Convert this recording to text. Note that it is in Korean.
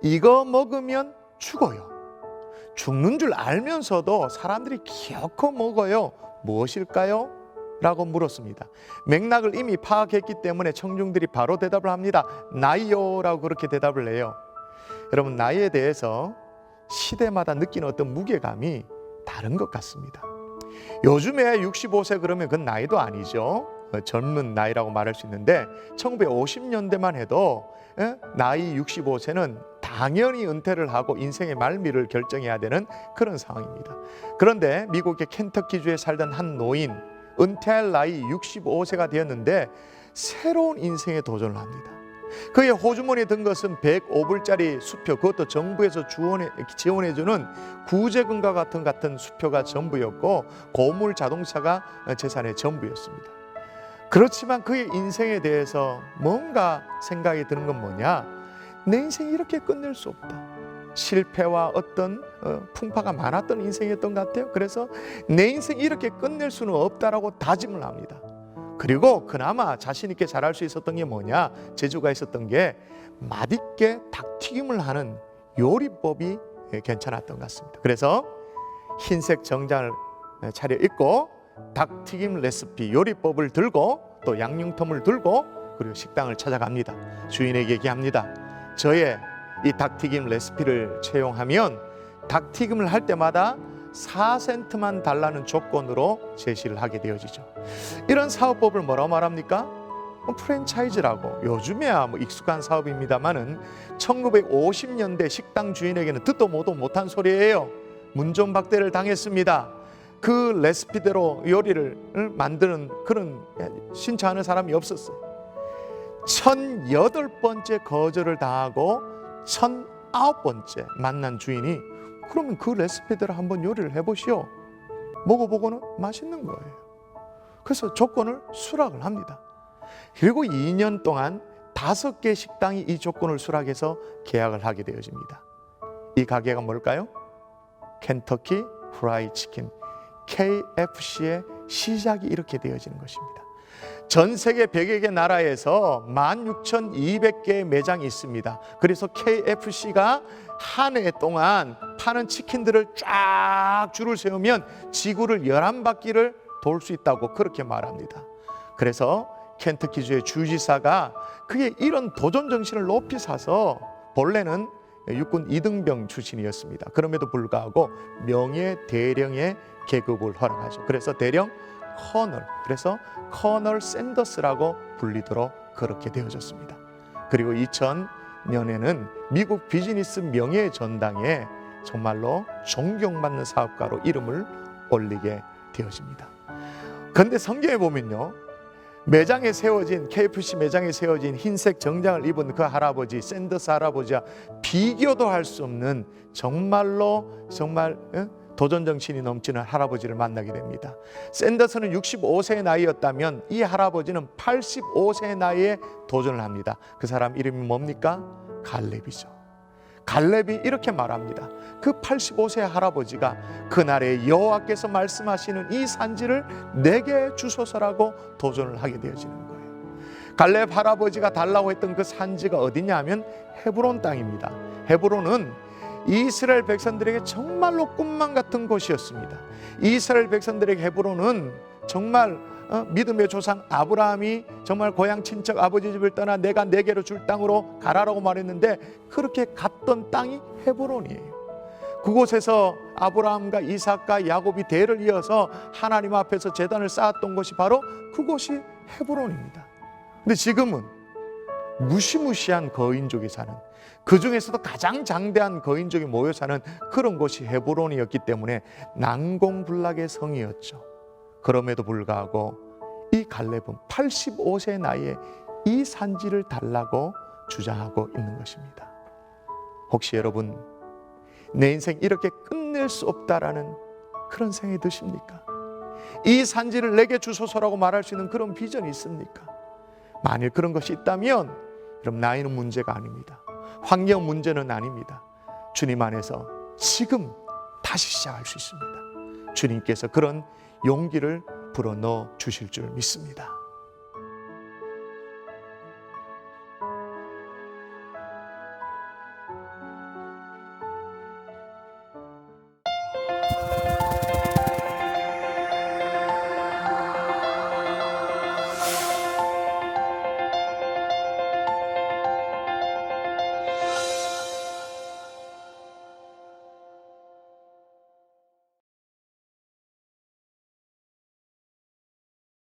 이거 먹으면 죽어요. 죽는 줄 알면서도 사람들이 기어코 먹어요. 무엇일까요? 라고 물었습니다. 맥락을 이미 파악했기 때문에 청중들이 바로 대답을 합니다. 나이요 라고 그렇게 대답을 해요. 여러분, 나이에 대해서 시대마다 느끼는 어떤 무게감이 다른 것 같습니다. 요즘에 65세 그러면 그건 나이도 아니죠. 젊은 나이라고 말할 수 있는데 1950년대만 해도 나이 65세는 당연히 은퇴를 하고 인생의 말미를 결정해야 되는 그런 상황입니다. 그런데 미국의 켄터키주에 살던 한 노인, 은퇴할 나이 65세가 되었는데 새로운 인생에 도전을 합니다. 그의 호주머니에 든 것은 105불짜리 수표, 그것도 정부에서 지원해주는 구제금과 같은 수표가 전부였고 고물 자동차가 재산의 전부였습니다. 그렇지만 그의 인생에 대해서 뭔가 생각이 드는 건 뭐냐? 내 인생이 이렇게 끝낼 수 없다. 실패와 어떤 풍파가 많았던 인생이었던 것 같아요. 그래서 내 인생이 이렇게 끝낼 수는 없다라고 다짐을 합니다. 그리고 그나마 자신 있게 잘할 수 있었던 게 뭐냐? 재주가 있었던 게 맛있게 닭튀김을 하는 요리법이 괜찮았던 것 같습니다. 그래서 흰색 정장을 차려 입고 닭튀김 레시피 요리법을 들고 또 양념통을 들고 그리고 식당을 찾아갑니다. 주인에게 얘기합니다. 저의 이 닭튀김 레시피를 채용하면 닭튀김을 할 때마다 4센트만 달라는 조건으로 제시를 하게 되어지죠. 이런 사업법을 뭐라고 말합니까? 프랜차이즈라고. 요즘에야 익숙한 사업입니다만은 1950년대 식당 주인에게는 듣도 보도 못한 소리예요. 문전박대를 당했습니다. 그 레시피대로 요리를 만드는 그런 신청하는 사람이 없었어요. 1008번째 거절을 당하고 1009번째 만난 주인이 그러면 그 레시피대로 한번 요리를 해보시오. 먹어보고는 맛있는 거예요. 그래서 조건을 수락을 합니다. 그리고 2년 동안 5개 식당이 이 조건을 수락해서 계약을 하게 되어집니다. 이 가게가 뭘까요? 켄터키 프라이드 치킨, KFC의 시작이 이렇게 되어지는 것입니다. 전 세계 100여 개 나라에서 16,200개의 매장이 있습니다. 그래서 KFC가 한 해 동안 파는 치킨들을 쫙 줄을 세우면 지구를 11바퀴를 돌 수 있다고 그렇게 말합니다. 그래서 켄터키주의 주지사가 그의 이런 도전 정신을 높이 사서 본래는 육군 2등병 출신이었습니다. 그럼에도 불구하고 명예 대령의 계급을 허락하죠. 그래서 대령 커널, 그래서 커널 샌더스라고 불리도록 그렇게 되어졌습니다. 그리고 2000년에는 미국 비즈니스 명예 전당에 정말로 존경받는 사업가로 이름을 올리게 되어집니다. 그런데 성경에 보면요, 매장에 세워진 KFC 매장에 세워진 흰색 정장을 입은 그 할아버지, 샌더스 할아버지와 비교도 할 수 없는 정말 도전 정신이 넘치는 할아버지를 만나게 됩니다. 샌더스는 65세의 나이였다면 이 할아버지는 85세의 나이에 도전을 합니다. 그 사람 이름이 뭡니까? 갈렙이죠. 갈렙이 이렇게 말합니다. 그 85세 할아버지가 그날에 여호와께서 말씀하시는 이 산지를 내게 주소서라고 도전을 하게 되어지는 거예요. 갈렙 할아버지가 달라고 했던 그 산지가 어디냐 하면 헤브론 땅입니다. 헤브론은 이스라엘 백성들에게 정말로 꿈만 같은 곳이었습니다. 이스라엘 백성들에게 헤브론은 정말 믿음의 조상 아브라함이 정말 고향 친척 아버지 집을 떠나 내가 네게로 줄 땅으로 가라라고 말했는데 그렇게 갔던 땅이 헤브론이에요. 그곳에서 아브라함과 이삭과 야곱이 대를 이어서 하나님 앞에서 제단을 쌓았던 곳이 바로 그곳이 헤브론입니다. 근데 지금은 무시무시한 거인족이 사는, 그 중에서도 가장 장대한 거인족이 모여 사는 그런 곳이 헤브론이었기 때문에 난공불락의 성이었죠. 그럼에도 불구하고 이 갈렙은 85세 나이에 이 산지를 달라고 주장하고 있는 것입니다. 혹시 여러분 내 인생 이렇게 끝낼 수 없다라는 그런 생각이 드십니까? 이 산지를 내게 주소서라고 말할 수 있는 그런 비전이 있습니까? 만일 그런 것이 있다면 그럼 나이는 문제가 아닙니다. 환경 문제는 아닙니다. 주님 안에서 지금 다시 시작할 수 있습니다. 주님께서 그런 용기를 불어넣어 주실 줄 믿습니다.